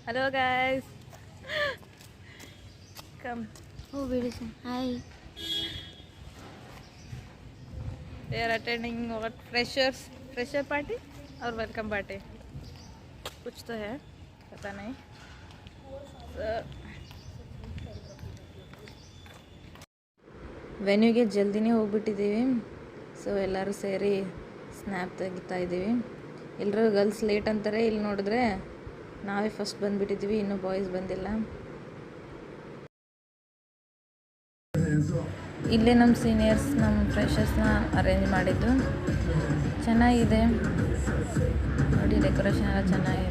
Hello guys. Come. Oh, very soon. Hi. We are attending what fresher party or welcome party? कुछ तो है पता नहीं. ವೆನ್ಯೂಗೆ ಜಲ್ದಿನೇ ಹೋಗ್ಬಿಟ್ಟಿದ್ದೀವಿ. So ಎಲ್ಲರೂ ಸೇರಿ ಸ್ನ್ಯಾಪ್ ತೆಗಿತಾ ಇದ್ದೀವಿ. ಎಲ್ಲರೂ ಗರ್ಲ್ಸ್ ಲೇಟ್ ಅಂತಾರೆ, ಇಲ್ಲಿ ನೋಡಿದ್ರೆ ನಾವೇ ಫಸ್ಟ್ ಬಂದುಬಿಟ್ಟಿದ್ದೀವಿ, ಇನ್ನೂ ಬಾಯ್ಸ್ ಬಂದಿಲ್ಲ. ಇಲ್ಲೇ ನಮ್ಮ ಸೀನಿಯರ್ಸ್ ನಮ್ಮ ಫ್ರೆಷರ್ಸ್ನ ಅರೇಂಜ್ ಮಾಡಿದ್ದು. ಚೆನ್ನಾಗಿದೆ ನೋಡಿ, ಡೆಕೋರೇಷನ್ ಎಲ್ಲ ಚೆನ್ನಾಗಿದೆ.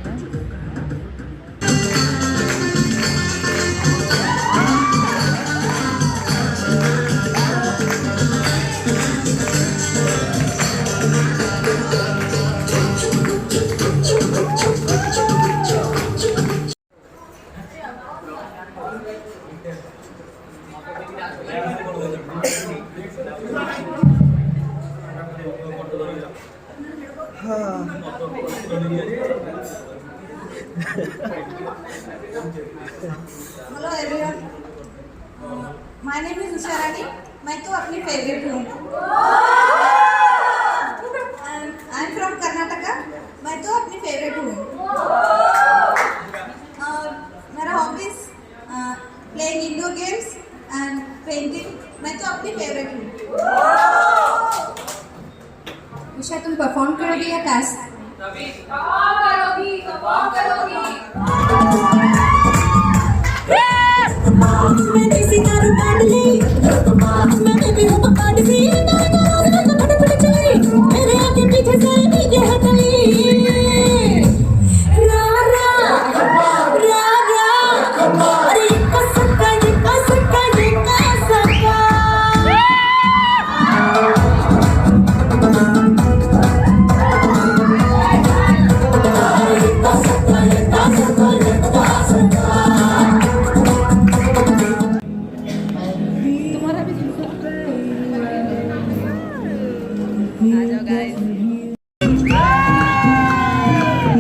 Hello everyone, my name is Usha Rani. मैं तो अपनी फेवरेट हूँ. I am from Karnataka. मैं तो अपनी फेवरेट हूँ. मेरा hobbies playing indoor games and painting. मैं तो अपनी फेवरेट हूँ. उषा, तुम परफॉर्म करोगी या टास्क? मैंने सितार काट ली, मैंने भी हवा काट दी, मेरे आगे पीछे से ये हथली रा रा रा रा, अरे कसका ये कसका ये कसका.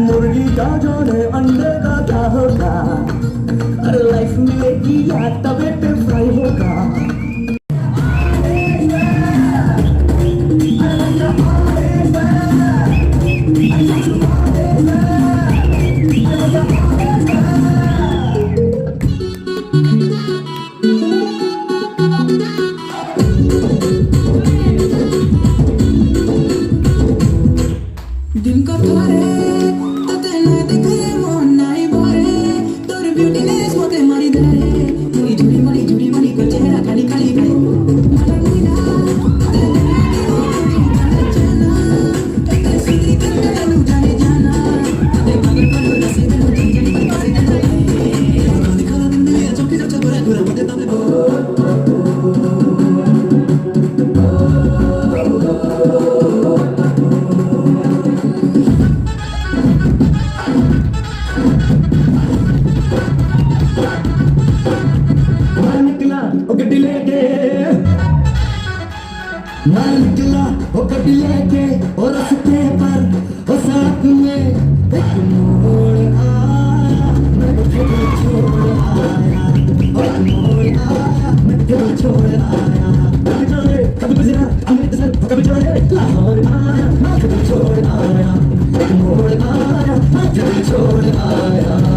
मुर्गी का जोड़े अंडे का क्या होगा? अरे लाइफ मिलेगी या तवे पे फ्राई होगा? दिन को थारे निकला वो गड्डी लेके और रस्ते पर वो साथ में एक मोड़ आया, मैं तुझे छोड़ आया, एक मोड़ आया, मैं तुझे छोड़ आया. कभी चले कभी गुजरा अमृतसर, कभी चले लाहौर आया, मैं तुझे छोड़ आया, एक मोड़ आया, मैं तुझे छोड़ आया.